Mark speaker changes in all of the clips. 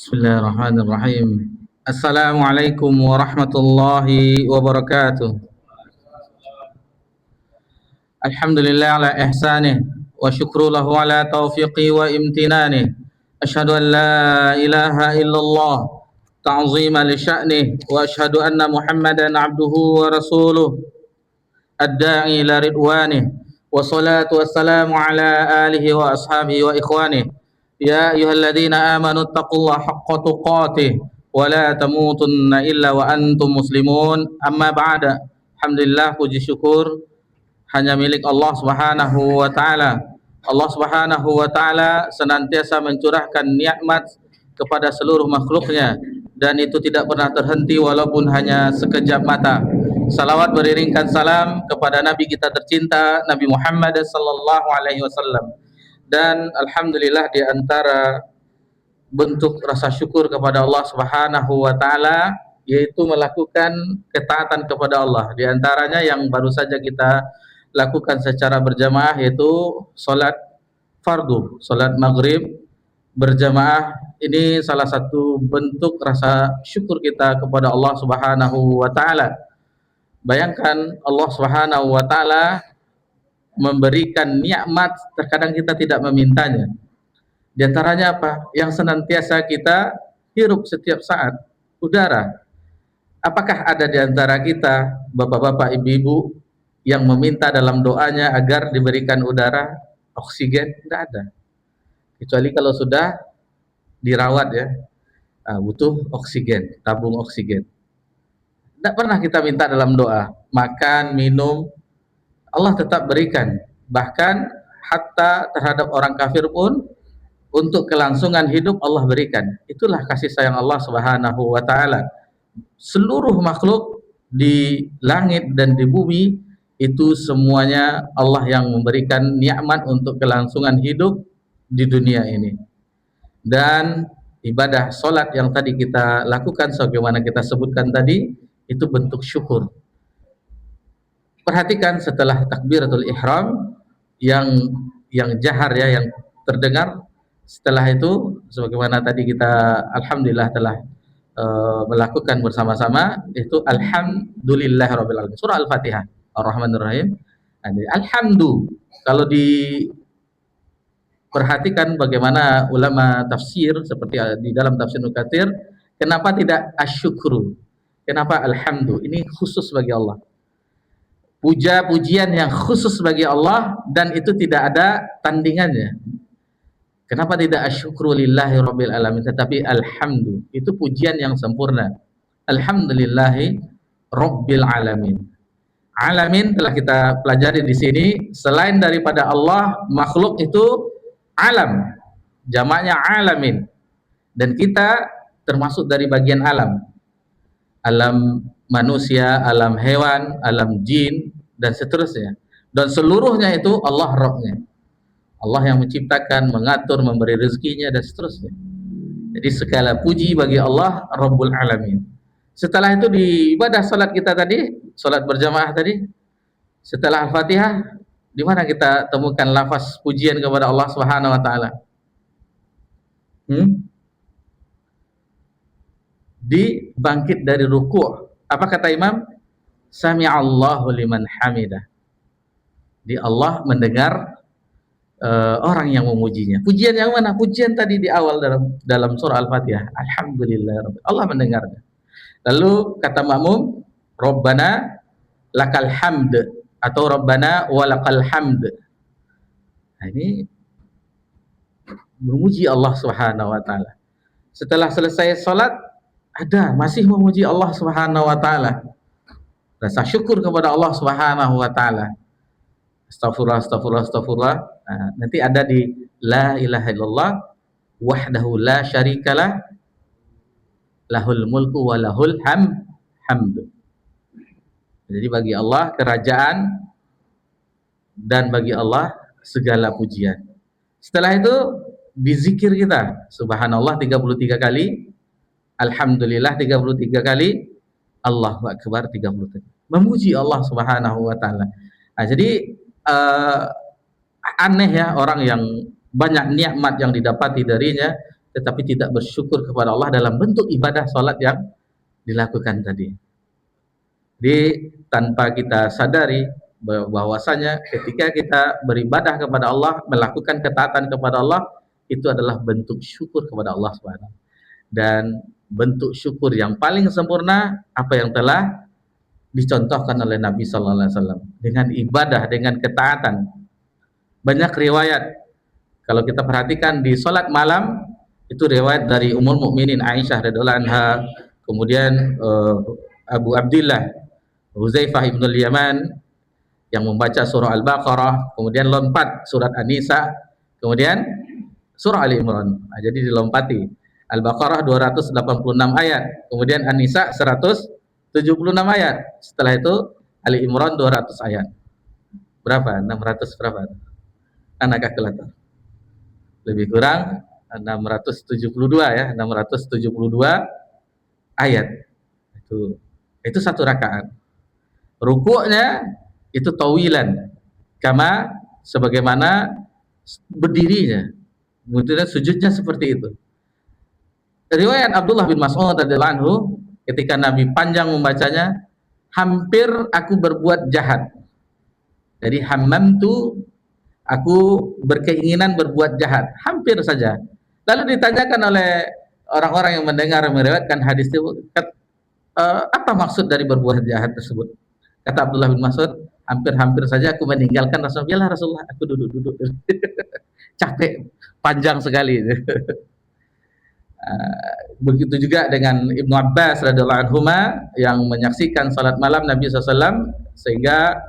Speaker 1: Bismillahirrahmanirrahim. Assalamualaikum warahmatullahi wabarakatuh. Alhamdulillah ala ihsanih wa syukru lahu ala taufiqi wa imtinanih. Asyhadu an la ilaha illallah ta'zima li sya'nih wa asyhadu anna Muhammadan abduhu wa rasuluh ad-da'i ila ridwanih wa salatu wassalamu ala alihi wa ashabihi wa ikhwanih. Ya ayyuhalladzina amanu taqullaha haqqa tuqatih wa la tamutunna illa wa antum muslimun. Amma ba'da. Alhamdulillah, puji syukur hanya milik Allah Subhanahu wa taala. Allah Subhanahu wa taala senantiasa mencurahkan nikmat kepada seluruh makhluknya dan itu tidak pernah terhenti walaupun hanya sekejap mata. Salawat beriringkan salam kepada Nabi kita tercinta Nabi Muhammad sallallahu alaihi wasallam. Dan alhamdulillah, di antara bentuk rasa syukur kepada Allah Subhanahu wa taala yaitu melakukan ketaatan kepada Allah. Di antaranya yang baru saja kita lakukan secara berjamaah yaitu salat fardu, salat maghrib berjamaah. Ini salah satu bentuk rasa syukur kita kepada Allah Subhanahu wa taala. Bayangkan Allah Subhanahu wa taala memberikan nikmat, terkadang kita tidak memintanya. Di antaranya apa? Yang senantiasa kita hirup setiap saat, udara. Apakah ada di antara kita, bapak-bapak, ibu-ibu, yang meminta dalam doanya agar diberikan udara, oksigen? Tidak ada. Kecuali kalau sudah dirawat ya, butuh oksigen, tabung oksigen. Tidak pernah kita minta dalam doa, makan, minum, Allah tetap berikan. Bahkan hatta terhadap orang kafir pun untuk kelangsungan hidup Allah berikan. Itulah kasih sayang Allah Subhanahu wa taala. Seluruh makhluk di langit dan di bumi itu semuanya Allah yang memberikan nikmat untuk kelangsungan hidup di dunia ini. Dan ibadah salat yang tadi kita lakukan sebagaimana kita sebutkan tadi itu bentuk syukur. Perhatikan setelah takbiratul ihram yang jahar ya, yang terdengar, setelah itu sebagaimana tadi kita alhamdulillah telah melakukan bersama-sama, itu alhamdulillahirabbil alamin. Surah Al-Fatihah, Ar-Rahmanir-Rahim. Alhamdu, kalau diperhatikan bagaimana ulama tafsir seperti di dalam tafsir Ibnu Katsir, kenapa tidak asyukru? Kenapa alhamdu? Ini khusus bagi Allah. Puja-pujian yang khusus bagi Allah dan itu tidak ada tandingannya. Kenapa tidak asyukru lillahi rabbil alamin, tetapi alhamdu, itu pujian yang sempurna. Alhamdulillahi rabbil alamin. Alamin telah kita pelajari di sini, selain daripada Allah, makhluk itu alam, jamaknya alamin. Dan kita termasuk dari bagian alam. Alam manusia, alam hewan, alam jin, dan seterusnya. Dan seluruhnya itu Allah Rabbnya. Allah yang menciptakan, mengatur, memberi rezekinya, dan seterusnya. Jadi segala puji bagi Allah Rabbul Alamin. Setelah itu di ibadah salat kita tadi, salat berjamaah tadi, setelah Al-Fatihah, di mana kita temukan lafaz pujian kepada Allah Subhanahu wa taala? Di bangkit dari ruku'. Apa kata imam? Sami'allahu liman hamidah. Di Allah mendengar orang yang memujinya. Pujian yang mana? Pujian tadi di awal dalam surah Al-Fatihah. Alhamdulillah, Allah mendengarnya. Lalu kata makmum, Rabbana lakal hamd atau Rabbana walakal hamd. Nah, ini memuji Allah Subhanahu wa taala. Setelah selesai salat, masih memuji Allah Subhanahu wa taala. Rasa syukur kepada Allah Subhanahu wa taala. Astagfirullah, astagfirullah, astagfirullah. Nah, nanti ada di la ilaha illallah wahdahu la syarikalah lahul mulku wa lahul hamd. Jadi bagi Allah kerajaan dan bagi Allah segala pujian. Setelah itu bizikir kita, subhanallah 33 kali, alhamdulillah 33 kali, Allahu akbar 33. Memuji Allah Subhanahu wa taala. Nah, jadi aneh ya orang yang banyak nikmat yang didapati darinya tetapi tidak bersyukur kepada Allah dalam bentuk ibadah salat yang dilakukan tadi. Jadi tanpa kita sadari bahwasanya ketika kita beribadah kepada Allah, melakukan ketaatan kepada Allah, itu adalah bentuk syukur kepada Allah Subhanahu. Dan bentuk syukur yang paling sempurna apa yang telah dicontohkan oleh Nabi sallallahu alaihi wasallam dengan ibadah, dengan ketaatan. Banyak riwayat kalau kita perhatikan di salat malam itu riwayat dari Ummul Mukminin Aisyah radhiyallahu anha, kemudian Abu Abdillah Huzaifah ibn al-Yaman yang membaca surah Al-Baqarah, kemudian lompat surat An-Nisa, kemudian surah Ali Imran. Nah, jadi dilompati. Al-Baqarah 286 ayat, kemudian An-Nisa 176 ayat. Setelah itu Ali Imran 200 ayat. Berapa? 600 berapa? Anak kalkulator. Lebih kurang 672 ya, 672 ayat. Itu satu rakaat. Rukuknya itu tawilan, kama sebagaimana berdirinya. Kemudian sujudnya seperti itu. Riwayat Abdullah bin Mas'ud radhiyallahu anhu, ketika Nabi panjang membacanya, hampir aku berbuat jahat. Jadi hammamtu, aku berkeinginan berbuat jahat, hampir saja. Lalu ditanyakan oleh orang-orang yang mendengar meriwayatkan hadis itu, apa maksud dari berbuat jahat tersebut? Kata Abdullah bin Mas'ud, hampir-hampir saja aku meninggalkan Rasulullah. Rasulullah, aku duduk-duduk. Capek, panjang sekali. Begitu juga dengan Ibnu Abbas radhiyallahu anhuma yang menyaksikan salat malam Nabi SAW, sehingga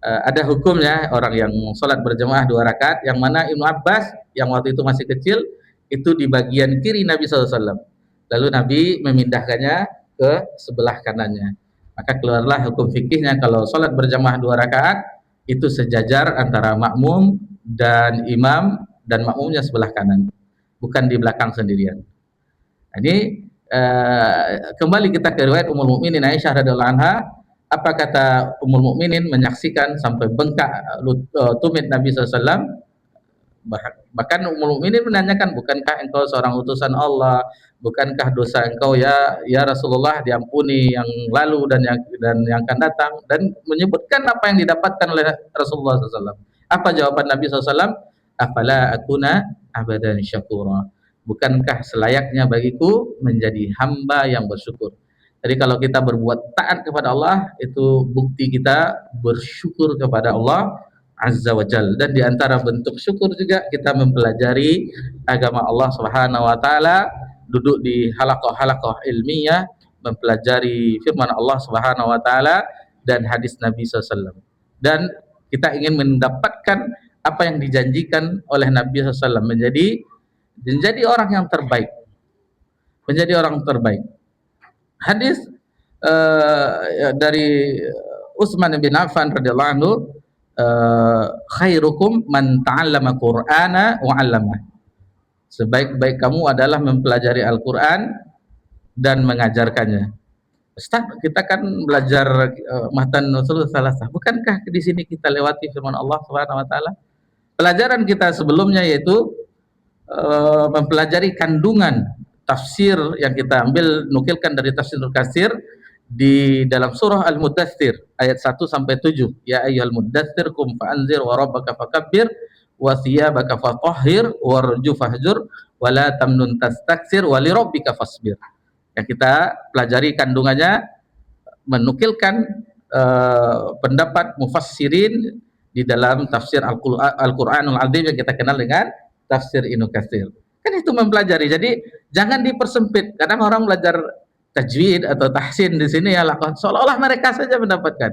Speaker 1: ada hukumnya orang yang salat berjamaah 2 rakaat, yang mana Ibnu Abbas yang waktu itu masih kecil itu di bagian kiri Nabi SAW, lalu Nabi memindahkannya ke sebelah kanannya. Maka keluarlah hukum fikihnya kalau salat berjamaah 2 rakaat itu sejajar antara makmum dan imam, dan makmumnya sebelah kanan, bukan di belakang sendirian. Ini kembali kita ke riwayat Ummul Mukminin Aisyah radhiyallahu anha. Apa kata Ummul Mukminin menyaksikan sampai bengkak tumit Nabi SAW. Bahkan Ummul Mukminin menanyakan, bukankah engkau seorang utusan Allah, bukankah dosa engkau ya Rasulullah diampuni yang lalu dan yang akan datang, dan menyebutkan apa yang didapatkan oleh Rasulullah SAW. Apa jawaban Nabi SAW? Afala akuna abadan syakura, bukankah selayaknya bagiku menjadi hamba yang bersyukur. Jadi kalau kita berbuat taat kepada Allah, itu bukti kita bersyukur kepada Allah Azza wa Jalla. Dan di antara bentuk syukur juga kita mempelajari agama Allah Subhanahu wa taala, duduk di halaqah-halaqah ilmiah, mempelajari firman Allah Subhanahu wa taala dan hadis Nabi SAW. Dan kita ingin mendapatkan apa yang dijanjikan oleh Nabi SAW, menjadi orang yang terbaik, menjadi orang terbaik. Hadis dari Utsman bin Affan radhiyallahu anhu, khairukum man ta'allama Qur'ana wa 'allamah. Sebaik-baik kamu adalah mempelajari Al-Qur'an dan mengajarkannya. Ustaz, kita kan belajar matan nusul salasah. Bukankah di sini kita lewati firman Allah Subhanahu wa taala? Pelajaran kita sebelumnya yaitu mempelajari kandungan tafsir yang kita ambil, nukilkan dari tafsir Ibnu Katsir di dalam surah Al-Muddatsir ayat 1 sampai 7. Ya ayyuhal muddatsir qum fa'anzir wa rabbaka fakabbir wa thiyabaka fatahhir warju fahjur wa la tamnun tastaktsir wa li rabbika fasbir. Yang kita pelajari kandungannya, menukilkan pendapat mufassirin di dalam tafsir Al-Qur'anul Azim yang kita kenal dengan tafsir Ibnu Katsir. Kan itu mempelajari. Jadi jangan dipersempit. Kadang orang belajar tajwid atau tahsin di sini ya lakukan seolah-olah mereka saja mendapatkan.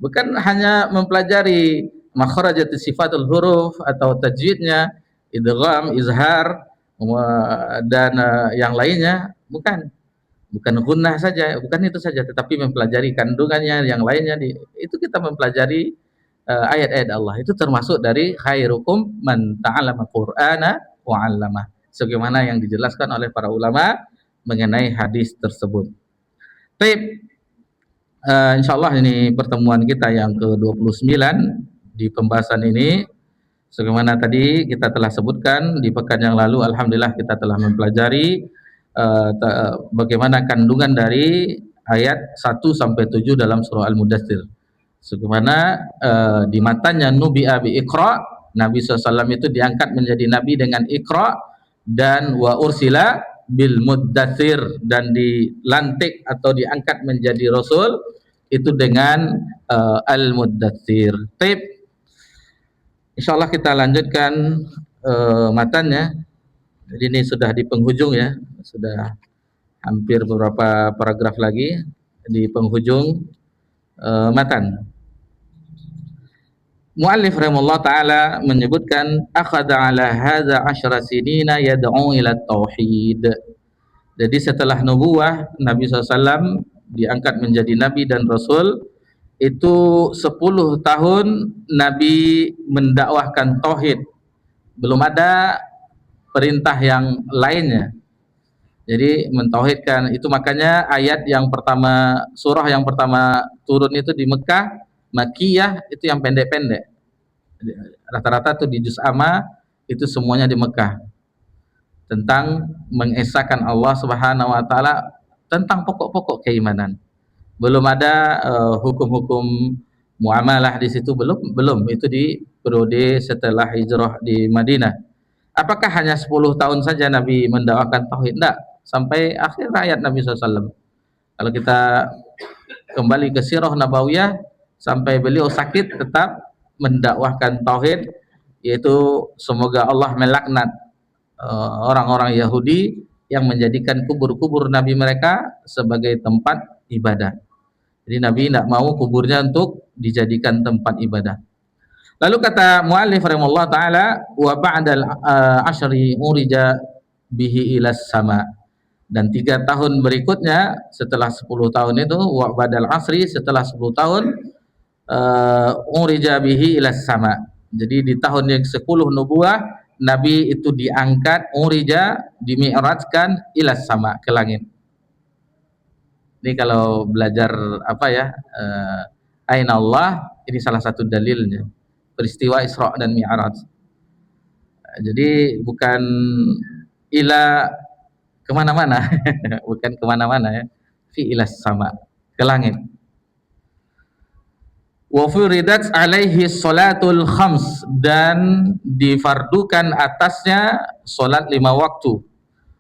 Speaker 1: Bukan hanya mempelajari makhrajat sifatul huruf atau tajwidnya, idgham, izhar dan yang lainnya, bukan gunnah saja, bukan itu saja, tetapi mempelajari kandungannya yang lainnya. Itu kita mempelajari ayat-ayat Allah. Itu termasuk dari khairukum man ta'allama Qur'ana wa 'allamah, sebagaimana yang dijelaskan oleh para ulama mengenai hadis tersebut. Baik, insyaallah ini pertemuan kita yang ke-29 di pembahasan ini. Sebagaimana tadi kita telah sebutkan di pekan yang lalu, alhamdulillah kita telah mempelajari bagaimana kandungan dari ayat 1 sampai 7 dalam surah Al-Mudaththir. Sebagaimana di matanya nubi'a bi Iqra, Nabi SAW itu diangkat menjadi nabi dengan Iqra, dan wa ursila bil Muddaththir, dan dilantik atau diangkat menjadi rasul itu dengan Al-Muddaththir. Baik, insyaallah kita lanjutkan matanya. Jadi ini sudah di penghujung ya, sudah hampir beberapa paragraf lagi di penghujung matan. Muallif rahimahullah taala menyebutkan akhadha ala hadza 10 sinina yad'u ila tauhid. Jadi setelah nubuwah Nabi SAW diangkat menjadi nabi dan rasul, itu 10 tahun Nabi mendakwahkan tauhid. Belum ada perintah yang lainnya. Jadi mentauhidkan itu, makanya ayat yang pertama, surah yang pertama turun itu di Mekah, Makkiyah, itu yang pendek-pendek. Rata-rata tuh di juz amma itu semuanya di Mekah, tentang mengesahkan Allah Subhanahu wa taala, tentang pokok-pokok keimanan. Belum ada hukum-hukum muamalah di situ, belum. Itu di periode setelah hijrah di Madinah. Apakah hanya 10 tahun saja Nabi mendakwakan tauhid? Tidak, sampai akhir hayat Nabi SAW. Kalau kita kembali ke sirah nabawiyah, sampai beliau sakit tetap mendakwahkan tauhid, yaitu semoga Allah melaknat orang-orang Yahudi yang menjadikan kubur-kubur Nabi mereka sebagai tempat ibadah. Jadi Nabi tidak mau kuburnya untuk dijadikan tempat ibadah. Lalu kata muallif rahimahullah taala, wa ba'dal asyri urija bihi ilas sama. Dan 3 tahun berikutnya setelah 10 tahun itu, wa ba'dal asri, setelah 10 tahun, urija bihi ilas sama. Jadi di tahun yang 10 nubuah, Nabi itu diangkat, urija, dimi'rajkan ilas sama, ke langit. Ini kalau belajar apa ya, aina Allah, ini salah satu dalilnya, peristiwa Isra dan Mi'raj. Jadi bukan ila kemana-mana, bukan kemana-mana ya, fi ilas sama, ke langit. Wa furidat alaihi salatul khams, dan difardukan atasnya salat 5 waktu.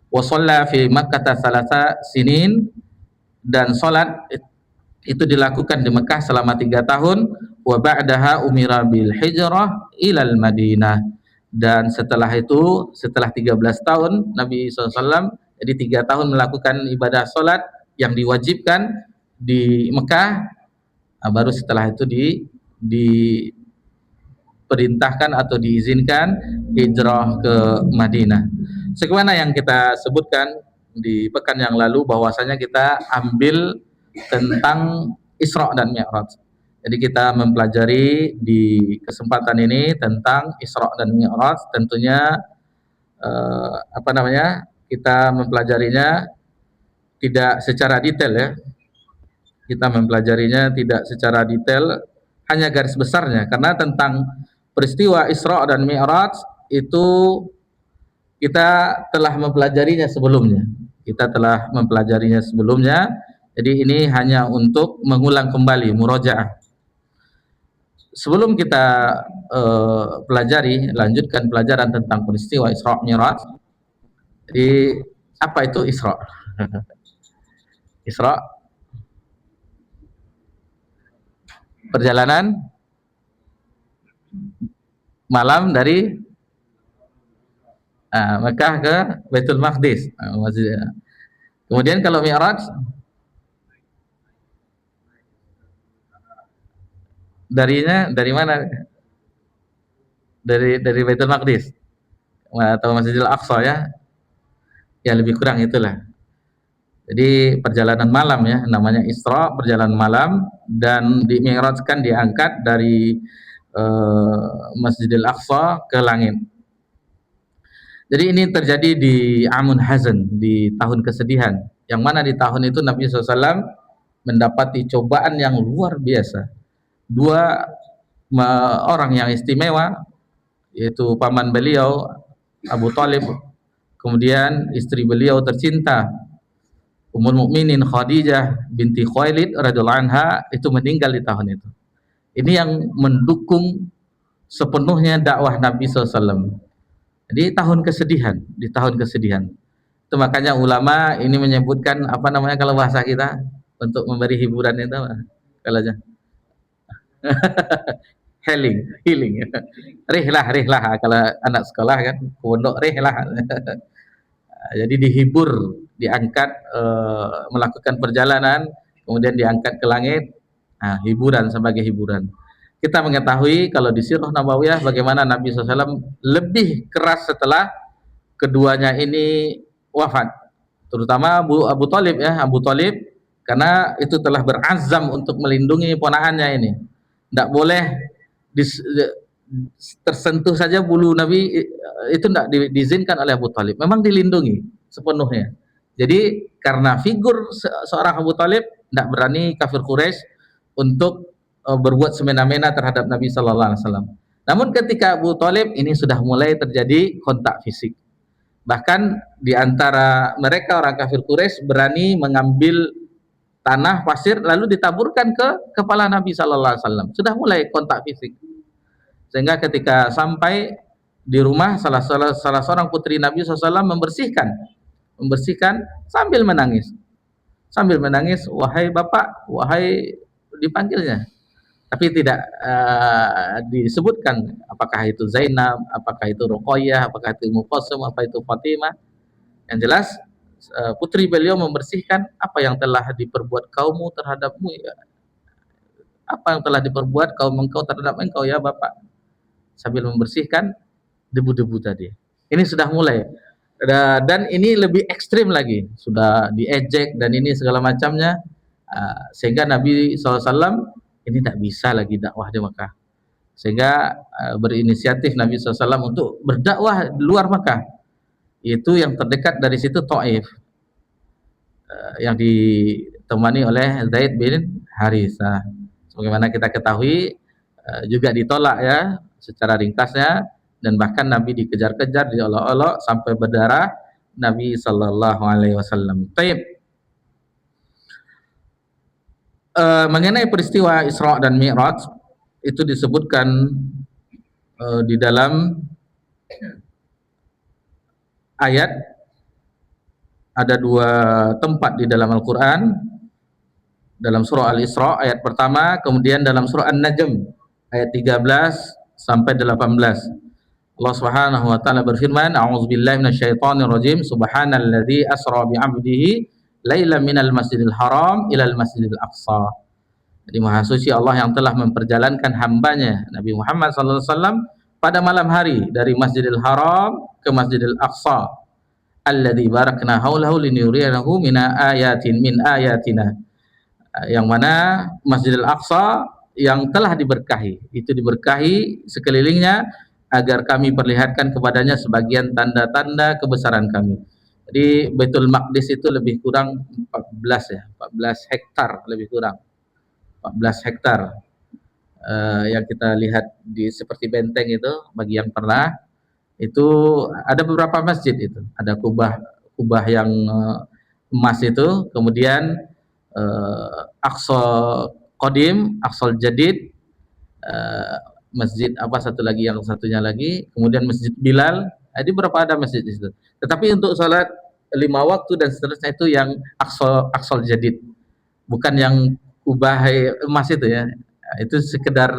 Speaker 1: Wa shalla fi Makkah 3 sinin, dan salat itu dilakukan di Mekah selama 3 tahun. Wa ba'daha umira bil hijrah ilal Madinah, dan setelah itu, setelah 13 tahun Nabi SAW, jadi 3 tahun melakukan ibadah salat yang diwajibkan di Mekah, baru setelah itu diperintahkan atau diizinkan hijrah ke Madinah. Sebagaimana yang kita sebutkan di pekan yang lalu, bahwasanya kita ambil tentang Isra dan Mi'raj. Jadi kita mempelajari di kesempatan ini tentang Isra dan Mi'raj. Tentunya kita mempelajarinya tidak secara detail ya. Kita mempelajarinya tidak secara detail, hanya garis besarnya, karena tentang peristiwa Isra dan Mi'raj itu kita telah mempelajarinya sebelumnya. Jadi ini hanya untuk mengulang kembali, murajaah. Sebelum kita lanjutkan pelajaran tentang peristiwa Isra Mi'raj. Jadi apa itu Isra? Isra, perjalanan malam dari Mekah ke Baitul Maqdis. Kemudian kalau Mi'raj dari mana? Dari Baitul Maqdis atau Masjidil Aqsa ya. Ya lebih kurang itulah. Jadi perjalanan malam ya, namanya Isra, perjalanan malam, dan di-mi'rajkan, diangkat dari Masjidil Aqsa ke langit. Jadi ini terjadi di Amun Hazan, di tahun kesedihan, yang mana di tahun itu Nabi SAW mendapati cobaan yang luar biasa. 2 orang yang istimewa, yaitu paman beliau Abu Talib, kemudian istri beliau tercinta Ummul Mukminin Khadijah binti Khuwailid radhiyallahu anha itu meninggal di tahun itu. Ini yang mendukung sepenuhnya dakwah Nabi SAW. Di tahun kesedihan, di tahun kesedihan. Itu makanya ulama ini menyebutkan apa namanya kalau bahasa kita untuk memberi hiburan itu kalau aja healing. Rihlah kalau anak sekolah kan pondok rihlah. Jadi dihibur, diangkat melakukan perjalanan, kemudian diangkat ke langit, hiburan sebagai hiburan. Kita mengetahui kalau di Sirah Nabawiyah bagaimana Nabi SAW lebih keras setelah keduanya ini wafat, terutama Abu Talib ya, Abu Talib, karena itu telah berazam untuk melindungi ponakannya ini. Tidak boleh tersentuh saja bulu Nabi, itu tidak diizinkan oleh Abu Talib, memang dilindungi sepenuhnya. Jadi karena figur seorang Abu Talib, tidak berani kafir Quraisy untuk berbuat semena-mena terhadap Nabi Sallallahu Alaihi Wasallam. Namun ketika Abu Talib ini sudah mulai terjadi kontak fisik, bahkan di antara mereka orang kafir Quraisy berani mengambil tanah pasir lalu ditaburkan ke kepala Nabi Sallallahu Alaihi Wasallam. Sudah mulai kontak fisik, sehingga ketika sampai di rumah salah seorang putri Nabi SAW membersihkan sambil menangis, wahai bapak, wahai, dipanggilnya, tapi tidak disebutkan apakah itu Zainab, apakah itu Ruqayyah, apakah itu Ummu Qasim, apa itu Fatimah. Yang jelas putri beliau membersihkan apa yang telah diperbuat kaummu terhadapmu, ya. Apa yang telah diperbuat kaum engkau terhadap engkau ya bapak, sambil membersihkan debu-debu tadi. Ini sudah mulai, dan ini lebih ekstrim lagi, sudah diejek dan ini segala macamnya, sehingga Nabi SAW ini tak bisa lagi dakwah di Mekah, sehingga berinisiatif Nabi SAW untuk berdakwah di luar Mekah, itu yang terdekat dari situ Taif, yang ditemani oleh Zaid bin Harithah. Sebagaimana kita ketahui juga ditolak ya secara ringkasnya, dan bahkan Nabi dikejar-kejar, diolok-olok sampai berdarah Nabi Sallallahu Alaihi Wasallam. Taib. Mengenai peristiwa Isra dan Mi'raj itu disebutkan di dalam ayat, ada dua tempat di dalam Al-Quran, dalam surah Al-Isra ayat pertama, kemudian dalam surah An-Najm ayat 13 sampai 18. Allah Subhanahu wa taala berfirman, a'udzubillahi minasyaitonirrajim, subhanalladzi asra bi'abdihi lailan minal masjidil haram ilal masjidil aqsa. Jadi maha suci Allah yang telah memperjalankan hambanya Nabi Muhammad sallallahu alaihi wasallam pada malam hari dari Masjidil Haram ke Masjidil Aqsa, alladzi barakna haulahu linuriyahu min ayatina, yang mana Masjidil Aqsa yang telah diberkahi, itu diberkahi sekelilingnya agar kami perlihatkan kepadanya sebagian tanda-tanda kebesaran kami. Jadi Baitul Maqdis itu lebih kurang 14 hektar lebih kurang, 14 hektar. Yang kita lihat di seperti benteng itu, bagi yang pernah, itu ada beberapa masjid, itu ada kubah yang emas itu, kemudian Aqsa Qadim, Aqsal Jadid, masjid apa satu lagi, yang satunya lagi, kemudian Masjid Bilal. Jadi berapa ada masjid di situ. Tetapi untuk salat 5 waktu dan seterusnya itu yang Aqsal Jadid, bukan yang kubah emas itu ya. Itu sekedar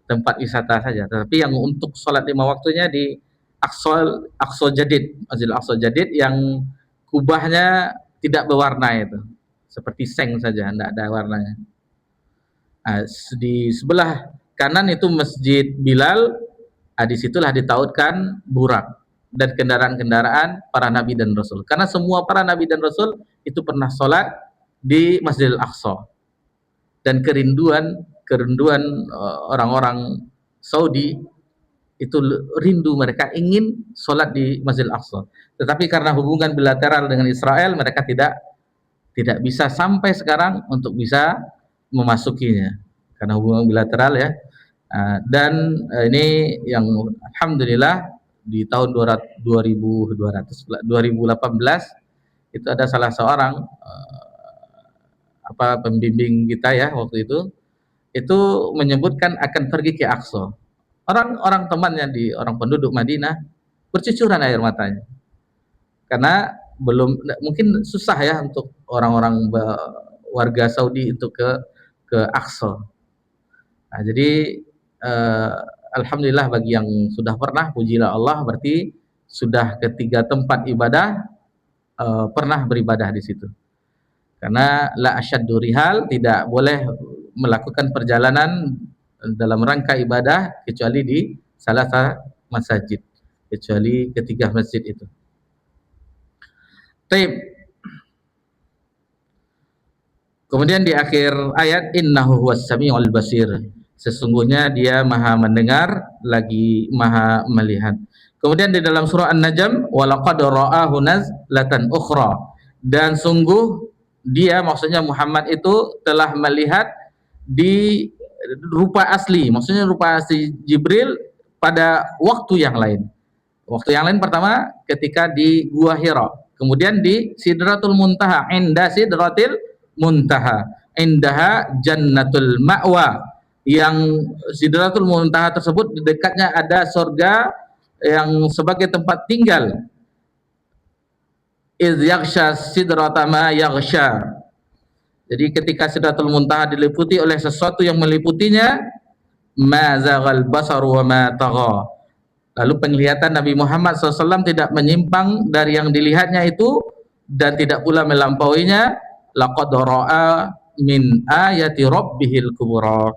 Speaker 1: tempat wisata saja. Tapi yang untuk salat 5 waktunya di Aqsal Jadid, Masjid Aqsal Jadid yang kubahnya tidak berwarna itu, seperti seng saja, tidak ada warnanya. Di sebelah kanan itu Masjid Bilal, disitulah ditautkan burak dan kendaraan-kendaraan para nabi dan rasul, karena semua para nabi dan rasul itu pernah sholat di Masjidil Aqsa, dan kerinduan orang-orang Saudi itu rindu, mereka ingin sholat di Masjidil Aqsa, tetapi karena hubungan bilateral dengan Israel, mereka tidak bisa sampai sekarang untuk bisa memasukinya, karena hubungan bilateral ya. Dan ini yang alhamdulillah di tahun 2018 itu ada salah seorang pembimbing kita ya waktu itu menyebutkan akan pergi ke Aqsa. Orang temannya orang penduduk Madinah bercucuran air matanya karena belum, mungkin susah ya untuk orang-orang warga Saudi itu ke Aqsa. Jadi alhamdulillah bagi yang sudah pernah, pujilah Allah, berarti sudah ketiga tempat ibadah pernah beribadah di situ. Karena la asyaddu rihal, tidak boleh melakukan perjalanan dalam rangka ibadah kecuali di salah satu masjid, kecuali ketiga masjid itu. Taib. Kemudian di akhir ayat, innahu huwas samiul basir, sesungguhnya dia maha mendengar lagi maha melihat. Kemudian di dalam surah An-Najm, walaqad ra'ahu nazlatan ukhra, dan sungguh dia, maksudnya Muhammad itu telah melihat di rupa asli, maksudnya rupa asli Jibril pada waktu yang lain. Waktu yang lain pertama ketika di Gua Hira, kemudian di Sidratul Muntaha, inda Sidratil Muntaha, indaha Jannatul Ma'wa, yang Sidratul Muntaha tersebut di dekatnya ada surga yang sebagai tempat tinggal. Idz yaghsha sidrata ma yaghsha. Jadi ketika Sidratul Muntaha diliputi oleh sesuatu yang meliputinya, ma zaghal basaru wa ma tagha. Lalu penglihatan Nabi Muhammad SAW tidak menyimpang dari yang dilihatnya itu dan tidak pula melampauinya. Laqad ra'a min ayati rabbihil kubra,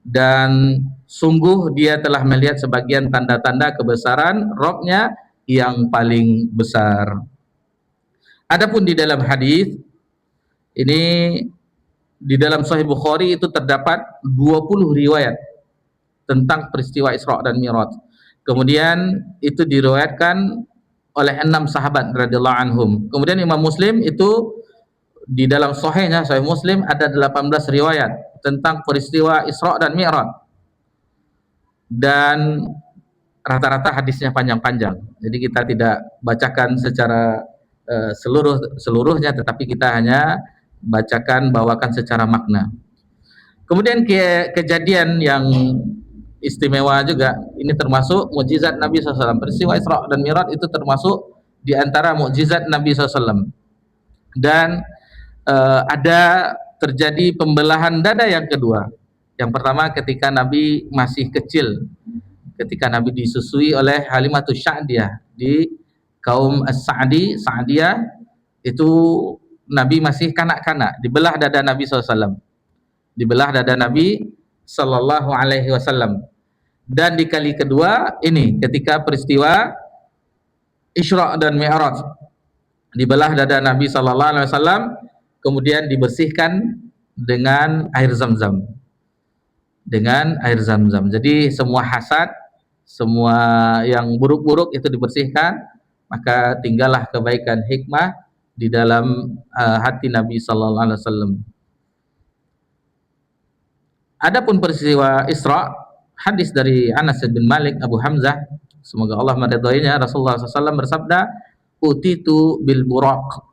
Speaker 1: dan sungguh dia telah melihat sebagian tanda-tanda kebesaran Rabb-nya yang paling besar. Adapun di dalam hadis ini, di dalam Sahih Bukhari itu terdapat 20 riwayat tentang peristiwa Isra dan Mi'raj. Kemudian itu diriwayatkan oleh 6 sahabat radhiyallahu anhum. Kemudian Imam Muslim itu di dalam sahihnya, Sahih Muslim, ada 18 riwayat tentang peristiwa Isra dan Mi'raj. Dan rata-rata hadisnya panjang-panjang. Jadi kita tidak bacakan secara seluruhnya, tetapi kita hanya bawakan secara makna. Kemudian kejadian yang istimewa juga, ini termasuk mukjizat Nabi SAW. Peristiwa Isra dan Mi'raj itu termasuk di antara mukjizat Nabi SAW. Dan ada terjadi pembelahan dada yang kedua. Yang pertama ketika Nabi masih kecil, ketika Nabi disusui oleh Halimatus Sa'diyah di kaum Sa'diyah, itu Nabi masih kanak-kanak, dibelah dada Nabi SAW, dibelah dada Nabi Sallallahu Alaihi Wasallam. Dan di kali kedua ini ketika peristiwa Isra dan Mi'raj, dibelah dada Nabi Sallallahu Alaihi Wasallam, kemudian dibersihkan dengan air Zam-Zam, dengan air Zam-Zam. Jadi semua hasad, semua yang buruk-buruk itu dibersihkan, maka tinggallah kebaikan, hikmah di dalam hati Nabi Sallallahu Alaihi Wasallam. Adapun peristiwa Isra, hadis dari Anas bin Malik Abu Hamzah, semoga Allah meridhoinya, Rasulullah SAW bersabda, utitu bil buraq.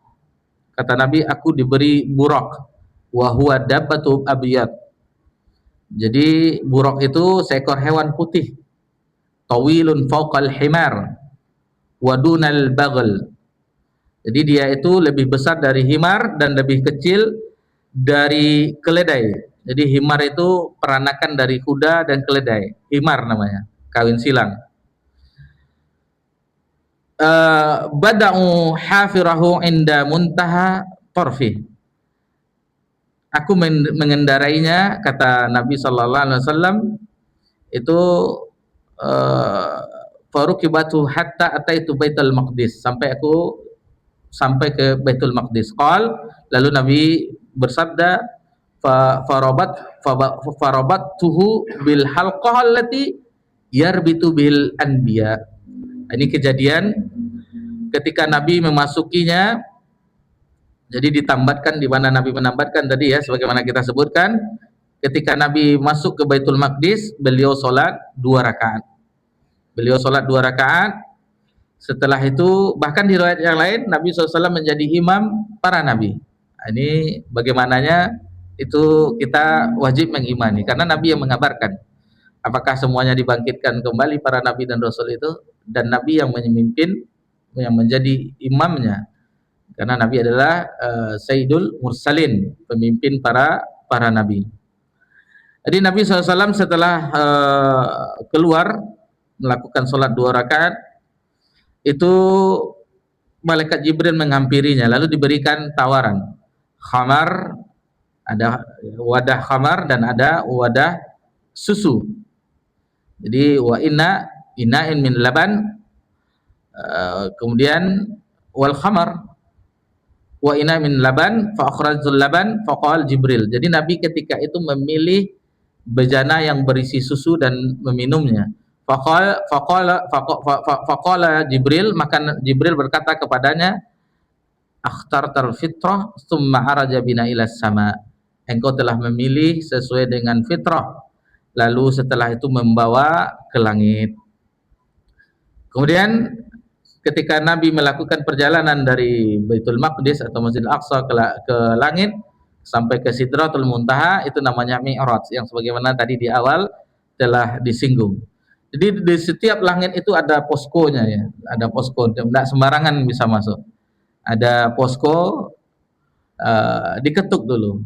Speaker 1: Kata Nabi, aku diberi buraq, wa huwa dabbatu abiyad. Jadi buraq itu seekor hewan putih, tawilun fawqal himar wa dunal baghl. Jadi dia itu lebih besar dari himar dan lebih kecil dari keledai. Jadi himar itu peranakan dari kuda dan keledai. Himar namanya, kawin silang. Bada'u hafirahu inda muntaha torfih. Aku mengendarainya, kata Nabi Sallallahu Alaihi Wasallam, itu farukibatu hatta ataitu Baitul Maqdis, sampai aku sampai ke Baitul Maqdis. Lalu Nabi bersabda, farabat tuhu bil halqah allati yarbitu bil anbiya. Ini kejadian ketika Nabi memasukinya. Jadi ditambatkan, di mana Nabi menambatkan tadi ya, sebagaimana kita sebutkan, ketika Nabi masuk ke Baitul Maqdis, beliau sholat 2 rakaat. Beliau sholat 2 rakaat. Setelah itu, bahkan di riwayat yang lain, Nabi SAW menjadi imam para nabi. Ini bagaimananya itu kita wajib mengimani, karena Nabi yang mengabarkan. Apakah semuanya dibangkitkan kembali para nabi dan rasul itu, dan Nabi yang memimpin, yang menjadi imamnya. Karena Nabi adalah Sayyidul Mursalin, pemimpin para nabi. Jadi Nabi SAW setelah keluar melakukan sholat 2 rakaat, itu malaikat Jibril menghampirinya, lalu diberikan tawaran khamar, ada wadah khamar dan ada wadah susu. Jadi wa ina'in min laban, kemudian wal khamar wa ina min laban fa akhrajul laban faqal Jibril. Jadi Nabi ketika itu memilih bejana yang berisi susu dan meminumnya. Faqala Jibril, maka Jibril berkata kepadanya, akhtartal fitrah tsumma araja bina ila sama. Engkau telah memilih sesuai dengan fitrah, lalu setelah itu membawa ke langit. Kemudian ketika Nabi melakukan perjalanan dari Baitul Maqdis atau Masjidil Aqsa ke langit sampai ke Sidratul Muntaha, itu namanya Mi'raj, yang sebagaimana tadi di awal telah disinggung. Jadi di setiap langit itu ada poskonya ya, ada posko, tidak sembarangan bisa masuk. Ada posko, diketuk dulu.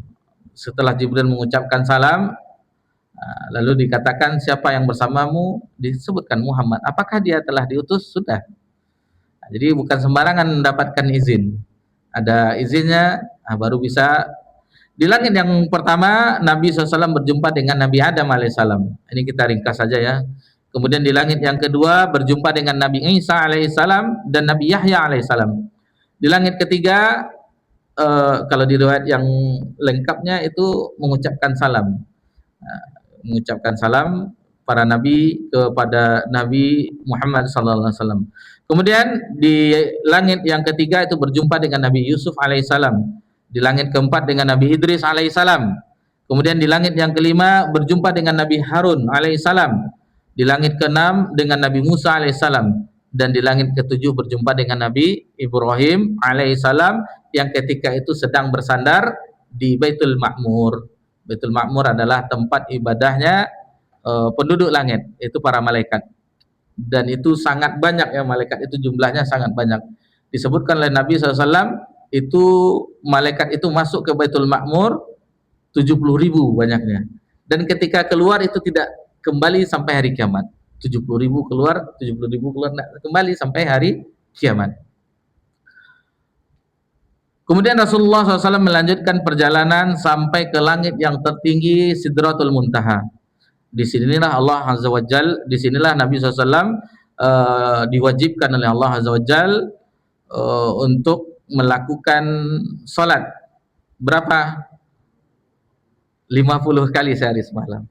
Speaker 1: Setelah Jibril mengucapkan salam, lalu dikatakan siapa yang bersamamu, disebutkan Muhammad. Apakah dia telah diutus? Sudah. Jadi bukan sembarangan mendapatkan izin. Ada izinnya, baru bisa. Di langit yang pertama, Nabi SAW berjumpa dengan Nabi Adam alaihissalam. Ini kita ringkas saja ya. Kemudian di langit yang kedua berjumpa dengan Nabi Isa alaihissalam dan Nabi Yahya alaihissalam. Di langit ketiga, kalau di riwayat yang lengkapnya itu mengucapkan salam. Mengucapkan salam para nabi kepada Nabi Muhammad SAW. Kemudian di langit yang ketiga itu berjumpa dengan Nabi Yusuf alaihissalam. Di langit keempat dengan Nabi Idris alaihissalam. Kemudian di langit yang kelima berjumpa dengan Nabi Harun alaihissalam. Di langit keenam dengan Nabi Musa alaihissalam. Dan di langit ketujuh berjumpa dengan Nabi Ibrahim alaihissalam, yang ketika itu sedang bersandar di Baitul Ma'mur. Baitul Ma'mur adalah tempat ibadahnya penduduk langit, itu para malaikat. Dan itu sangat banyak ya, malaikat itu jumlahnya sangat banyak. Disebutkan oleh Nabi SAW, itu malaikat itu masuk ke Baitul Ma'mur 70.000 banyaknya. Dan ketika keluar itu tidak kembali sampai hari kiamat. 70.000 keluar, 70.000 keluar, kembali sampai hari kiamat. Kemudian Rasulullah SAW melanjutkan perjalanan sampai ke langit yang tertinggi Sidratul Muntaha. Di sinilah Allah Azza wa Jal, di sinilah Nabi SAW diwajibkan oleh Allah Azza wa Jal untuk melakukan salat berapa? 50 kali sehari semalam.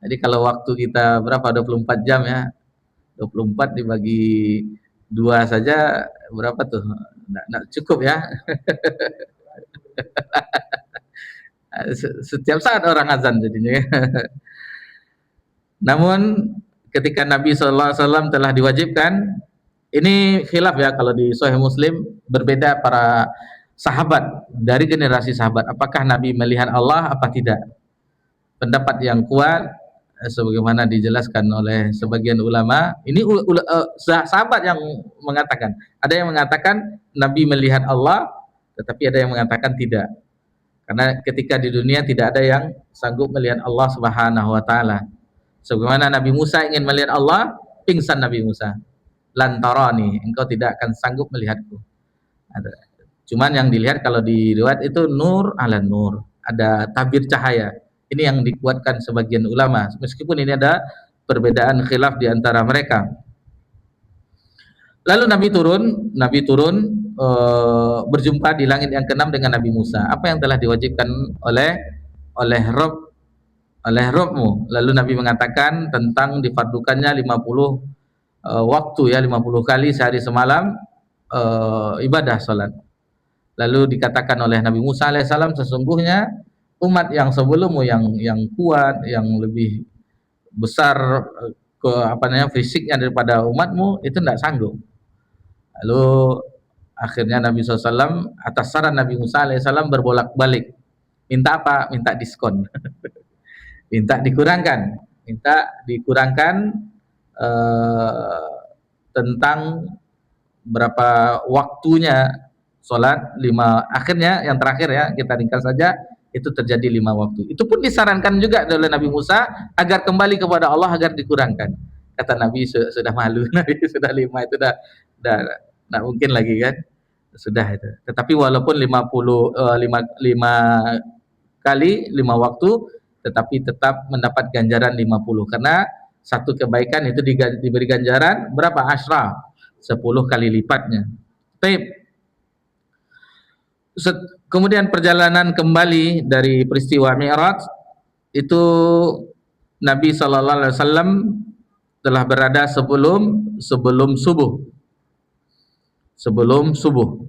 Speaker 1: Jadi kalau waktu kita berapa? 24 jam ya. 24 dibagi 2 saja berapa tuh? Nggak cukup ya. Setiap saat orang azan jadinya. Namun ketika Nabi SAW telah diwajibkan, ini khilaf ya, kalau di Sahih Muslim berbeda para sahabat, dari generasi sahabat, apakah Nabi melihat Allah apa tidak. Pendapat yang kuat sebagaimana dijelaskan oleh sebagian ulama, ini sahabat yang mengatakan, ada yang mengatakan Nabi melihat Allah, tetapi ada yang mengatakan tidak. Karena ketika di dunia tidak ada yang sanggup melihat Allah Subhanahu wa taala. Sebagaimana Nabi Musa ingin melihat Allah, pingsan Nabi Musa. Lantarani, engkau tidak akan sanggup melihatku. Cuman yang dilihat kalau di riwayat itu nur ala nur, ada tabir cahaya. Ini yang dikuatkan sebagian ulama, meskipun ini ada perbedaan khilaf di antara mereka. Lalu Nabi turun berjumpa di langit yang keenam dengan Nabi Musa. Apa yang telah diwajibkan oleh Rabbmu? Lalu Nabi mengatakan tentang difardukannya 50 waktu ya, 50 kali sehari semalam ibadah salat. Lalu dikatakan oleh Nabi Musa alaihissalam, sesungguhnya umat yang sebelummu yang kuat, yang lebih besar ke apa namanya fisiknya daripada umatmu itu tidak sanggup. Lalu akhirnya Nabi SAW atas saran Nabi Musa alaihissalam berbolak-balik minta apa? Minta diskon, minta dikurangkan eh, tentang berapa waktunya sholat lima. Akhirnya yang terakhir ya kita ringkas saja, itu terjadi 5 waktu. Itu pun disarankan juga oleh Nabi Musa agar kembali kepada Allah, agar dikurangkan. Kata Nabi sudah malu, Nabi sudah 5 itu dah tidak mungkin lagi kan, sudah itu. Tetapi walaupun 5 kali 5 waktu, tetapi tetap mendapat ganjaran 50, karena satu kebaikan itu diberi ganjaran berapa? 10 kali lipatnya. Baik. Kemudian perjalanan kembali dari peristiwa Mi'raj itu Nabi sallallahu alaihi wasallam telah berada sebelum subuh. Sebelum subuh.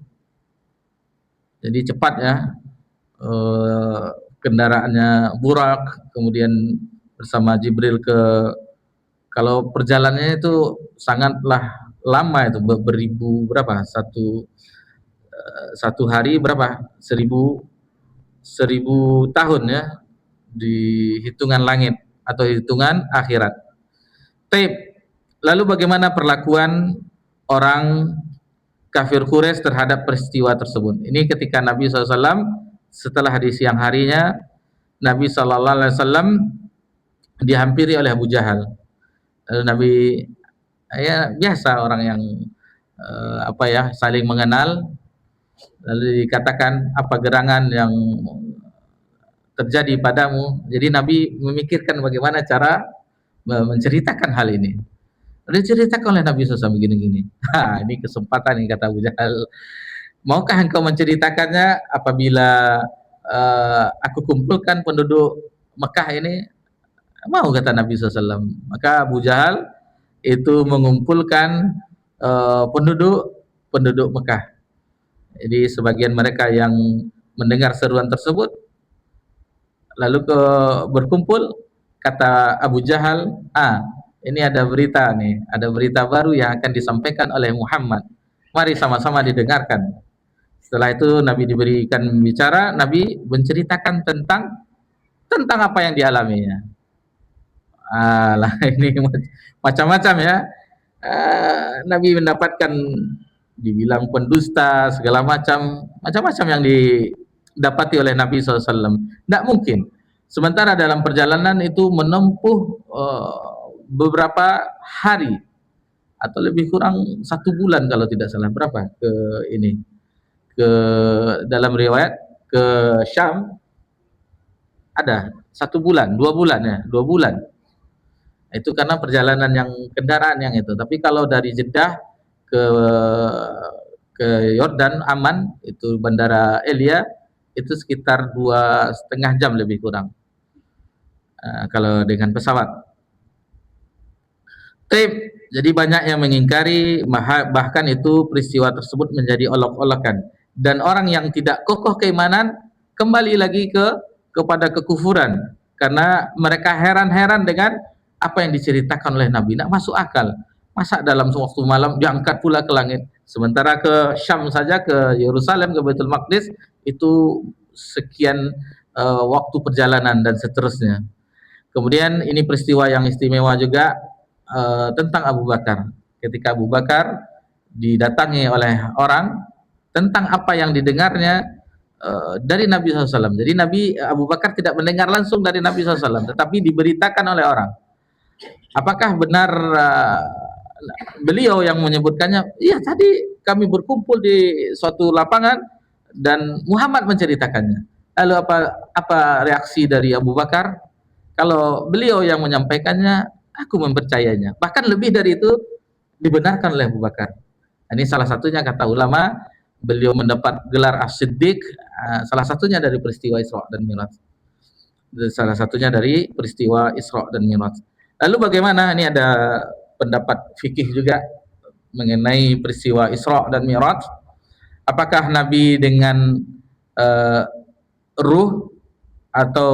Speaker 1: Jadi cepat ya. Kendaraannya Burak, kemudian bersama Jibril kalau perjalanannya itu sangatlah lama, itu beribu berapa? Satu hari berapa? 1000 tahun ya, di hitungan langit atau hitungan akhirat. Taib. Lalu bagaimana perlakuan orang kafir Quraisy terhadap peristiwa tersebut? Ini ketika Nabi SAW setelah di siang harinya Nabi SAW dihampiri oleh Abu Jahal. Lalu Nabi, ya biasa orang yang saling mengenal. Lalu dikatakan, apa gerangan yang terjadi padamu? Jadi Nabi memikirkan bagaimana cara menceritakan hal ini. Lalu diceritakan oleh Nabi SAW begini-gini. Ini kesempatan nih, kata Abu Jahal. Maukah engkau menceritakannya apabila aku kumpulkan penduduk Mekah ini? Mau, kata Nabi SAW. Maka Abu Jahal itu mengumpulkan penduduk Mekah. Jadi sebagian mereka yang mendengar seruan tersebut lalu berkumpul, kata Abu Jahal, ini ada berita nih, ada berita baru yang akan disampaikan oleh Muhammad. Mari sama-sama didengarkan. Setelah itu Nabi diberikan bicara, Nabi menceritakan tentang apa yang dialaminya. Ini macam-macam ya. Nabi mendapatkan dibilang pendusta, segala macam-macam yang didapati oleh Nabi SAW. Tidak mungkin. Sementara dalam perjalanan itu menempuh beberapa hari atau lebih kurang 1 bulan kalau tidak salah, berapa ke dalam riwayat ke Syam ada 1 bulan, 2 bulan ya, 2 bulan. Itu karena perjalanan yang kendaraan yang itu. Tapi kalau dari Jeddah ke Yordan aman, itu bandara Elia, itu sekitar 2,5 jam lebih kurang kalau dengan pesawat. Jadi banyak yang mengingkari, bahkan itu peristiwa tersebut menjadi olok-olokan, dan orang yang tidak kokoh keimanan kembali lagi kepada kekufuran karena mereka heran-heran dengan apa yang diceritakan oleh Nabi. Tidak masuk akal. Masa dalam waktu malam diangkat pula ke langit, sementara ke Syam saja, ke Yerusalem, ke Baitul Maqdis itu sekian waktu perjalanan dan seterusnya. Kemudian ini peristiwa yang istimewa juga tentang Abu Bakar. Ketika Abu Bakar didatangi oleh orang tentang apa yang didengarnya dari Nabi SAW. Jadi Abu Bakar tidak mendengar langsung dari Nabi SAW, tetapi diberitakan oleh orang. Apakah benar beliau yang menyebutkannya? Iya, tadi kami berkumpul di suatu lapangan dan Muhammad menceritakannya. Lalu apa reaksi dari Abu Bakar? Kalau beliau yang menyampaikannya, aku mempercayainya. Bahkan lebih dari itu dibenarkan oleh Abu Bakar. Ini salah satunya, kata ulama, beliau mendapat gelar As-Siddiq, salah satunya dari peristiwa Isra dan Mi'raj. Salah satunya dari peristiwa Isra dan Mi'raj. Lalu bagaimana? Ini ada pendapat fikih juga mengenai peristiwa Isra dan Mi'raj. Apakah Nabi dengan ruh atau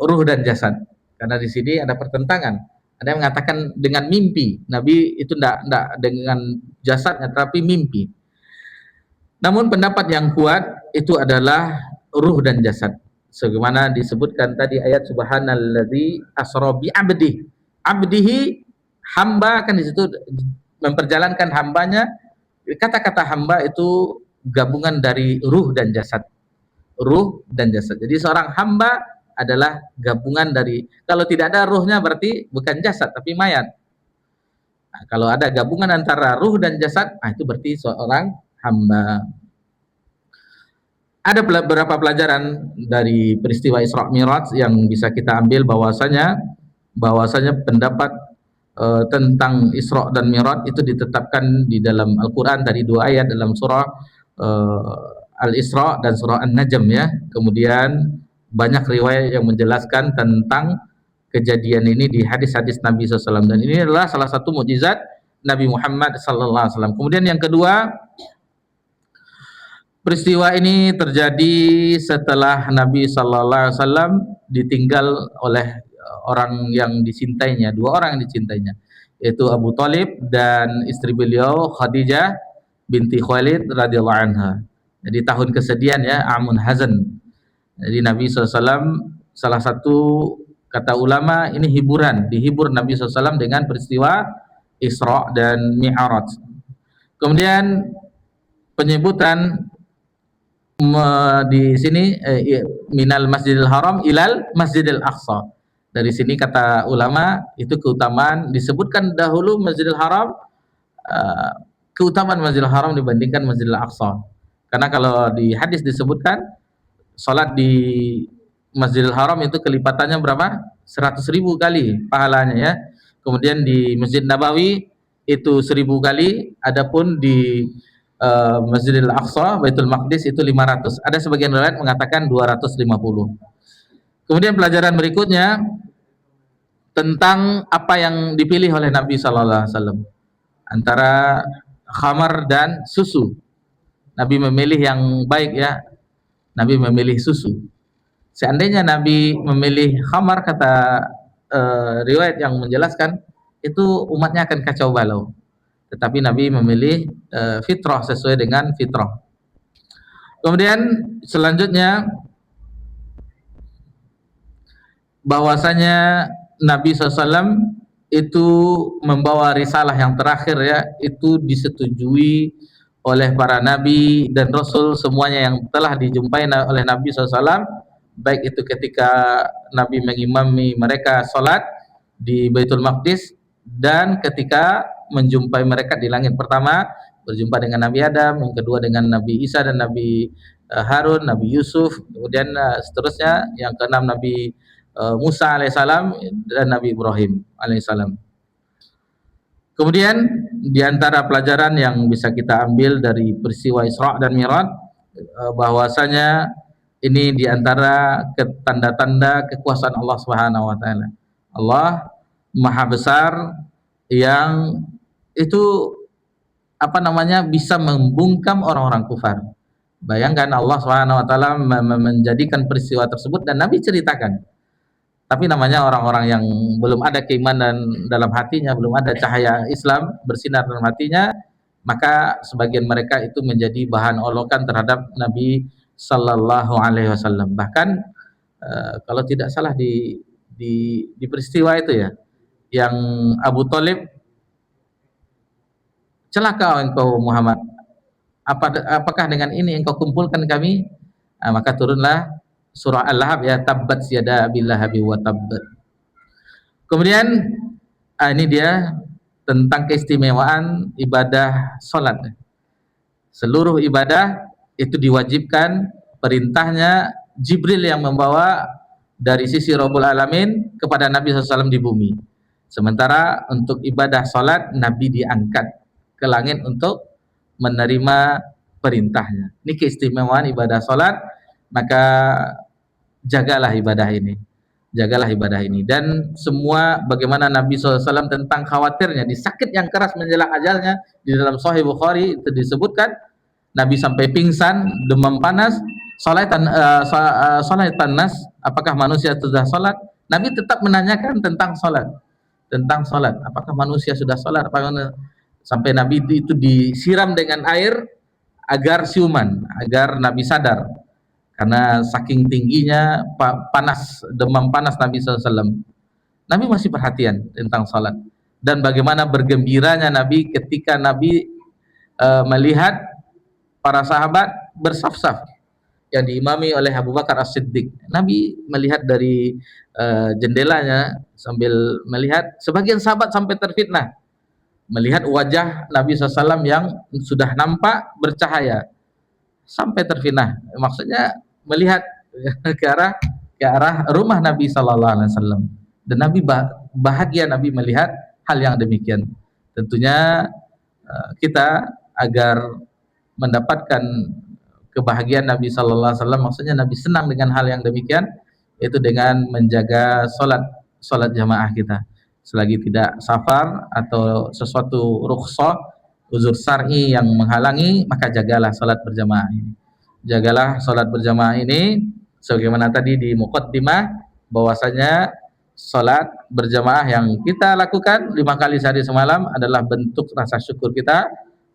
Speaker 1: ruh dan jasad. Karena di sini ada pertentangan. Ada yang mengatakan dengan mimpi. Nabi itu tidak dengan jasadnya, tapi mimpi. Namun pendapat yang kuat itu adalah ruh dan jasad. Sebagaimana disebutkan tadi ayat subhanalladzi asra bi abdihi. Abdihi, hamba, kan di situ memperjalankan hambanya. Kata-kata hamba itu gabungan dari ruh dan jasad. Ruh dan jasad. Jadi seorang hamba adalah gabungan dari, kalau tidak ada ruhnya berarti bukan jasad tapi mayat. Nah, kalau ada gabungan antara ruh dan jasad, itu berarti seorang hamba. Ada beberapa pelajaran dari peristiwa Isra Mi'raj yang bisa kita ambil, bahwasanya pendapat tentang Isra dan Mi'raj itu ditetapkan di dalam Al-Qur'an dari 2 ayat dalam surah Al-Isra dan surah An-Najm ya. Kemudian banyak riwayat yang menjelaskan tentang kejadian ini di hadis-hadis Nabi SAW, dan ini adalah salah satu mukjizat Nabi Muhammad SAW. Kemudian yang kedua, peristiwa ini terjadi setelah Nabi SAW ditinggal oleh orang yang dicintainya, 2 orang yang dicintainya, yaitu Abu Thalib dan istri beliau Khadijah binti Khuwailid radhiyallahu anha. Jadi tahun kesedihan ya, amun hazan. Jadi Nabi SAW, salah satu kata ulama, ini hiburan, dihibur Nabi SAW dengan peristiwa Isra dan Mi'raj. Kemudian penyebutan di sini minal Masjidil Haram ilal Masjidil Aqsa. Dari sini kata ulama itu keutamaan, disebutkan dahulu Masjidil Haram, keutamaan Masjidil Haram dibandingkan Masjidil Aqsa. Karena kalau di hadis disebutkan salat di Masjidil Haram itu kelipatannya berapa? 100.000 kali pahalanya ya. Kemudian di Masjid Nabawi itu 1000 kali, adapun di Masjidil Aqsa, Baitul Maqdis itu 500. Ada sebagian riwayat mengatakan 250. Kemudian pelajaran berikutnya tentang apa yang dipilih oleh Nabi sallallahu alaihi wasallam antara khamar dan susu. Nabi memilih yang baik ya. Nabi memilih susu. Seandainya Nabi memilih khamar, kata riwayat yang menjelaskan, itu umatnya akan kacau balau. Tetapi Nabi memilih fitrah, sesuai dengan fitrah. Kemudian selanjutnya, bahwasanya Nabi SAW itu membawa risalah yang terakhir ya, itu disetujui oleh para nabi dan rasul semuanya yang telah dijumpai oleh Nabi SAW, baik itu ketika Nabi mengimami mereka sholat di Baitul Maqdis dan ketika menjumpai mereka di langit. Pertama berjumpa dengan Nabi Adam, yang kedua dengan Nabi Isa dan Nabi Harun, Nabi Yusuf, kemudian seterusnya yang keenam Nabi Musa alaihissalam dan Nabi Ibrahim alaihissalam. Kemudian di antara pelajaran yang bisa kita ambil dari peristiwa Isra dan Mi'raj, bahwasanya ini di antara tanda-tanda kekuasaan Allah Subhanahu wa taala. Allah Maha Besar yang itu bisa membungkam orang-orang kufar. Bayangkan Allah Subhanahu wa taala menjadikan peristiwa tersebut dan Nabi ceritakan. Tapi namanya orang-orang yang belum ada keimanan dalam hatinya, belum ada cahaya Islam bersinar dalam hatinya, maka sebagian mereka itu menjadi bahan olokan terhadap Nabi sallallahu alaihi wasallam. Bahkan kalau tidak salah di peristiwa itu ya, yang Abu Thalib, celaka engkau Muhammad, apakah dengan ini engkau kumpulkan kami? Maka turunlah surah Al-Lahab ya, tabbat yada Abil Lahabi wa tabb. Kemudian ini dia tentang keistimewaan ibadah salat. Seluruh ibadah itu diwajibkan, perintahnya Jibril yang membawa dari sisi Rabbul Alamin kepada Nabi SAW di bumi. Sementara untuk ibadah salat, Nabi diangkat ke langit untuk menerima perintahnya. Ini keistimewaan ibadah salat, maka jagalah ibadah ini. Jagalah ibadah ini. Dan semua bagaimana Nabi SAW tentang khawatirnya di sakit yang keras menjelang ajalnya, di dalam Sahih Bukhari itu disebutkan Nabi sampai pingsan, demam panas, salatan nas, apakah manusia sudah salat? Nabi tetap menanyakan tentang salat. Tentang salat, apakah manusia sudah salat? Sampai Nabi itu disiram dengan air agar siuman, agar Nabi sadar karena saking tingginya panas, demam panas Nabi SAW. Nabi masih perhatian tentang salat, dan bagaimana bergembiranya Nabi ketika Nabi melihat para sahabat bersaf-saf yang diimami oleh Abu Bakar As-Siddiq. Nabi melihat dari jendelanya sambil melihat, sebagian sahabat sampai terfitnah melihat wajah Nabi SAW yang sudah nampak bercahaya, sampai terfitnah. Maksudnya melihat ke arah rumah Nabi SAW, dan Nabi bahagia Nabi melihat hal yang demikian. Tentunya kita agar mendapatkan kebahagiaan Nabi SAW, maksudnya Nabi senang dengan hal yang demikian, yaitu dengan menjaga salat jamaah kita. Selagi tidak safar atau sesuatu rukhsah, uzur syar'i yang menghalangi, maka jagalah salat berjamaah ini. Jagalah salat berjamaah ini, sebagaimana tadi di muqaddimah bahwasanya salat berjamaah yang kita lakukan 5 kali sehari semalam adalah bentuk rasa syukur kita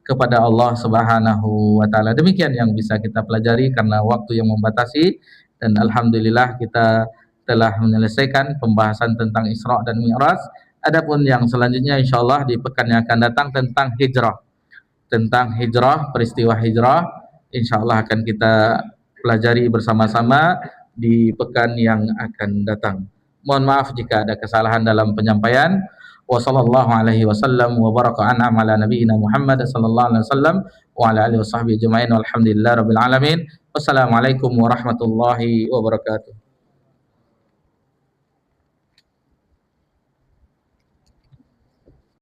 Speaker 1: kepada Allah Subhanahu wa taala. Demikian yang bisa kita pelajari karena waktu yang membatasi, dan alhamdulillah kita telah menyelesaikan pembahasan tentang Isra dan Mi'raj. Adapun yang selanjutnya insyaallah di pekan yang akan datang tentang hijrah. Tentang hijrah, peristiwa hijrah, insyaallah akan kita pelajari bersama-sama di pekan yang akan datang. Mohon maaf jika ada kesalahan dalam penyampaian. Wa sallallahu alaihi wasallam wa baraka an'ama ala nabiyyina Muhammad sallallahu alaihi wasallam wa ala alihi washabbihi ajma'in walhamdulillahi rabbil alamin. Wassalamualaikum warahmatullahi wabarakatuh.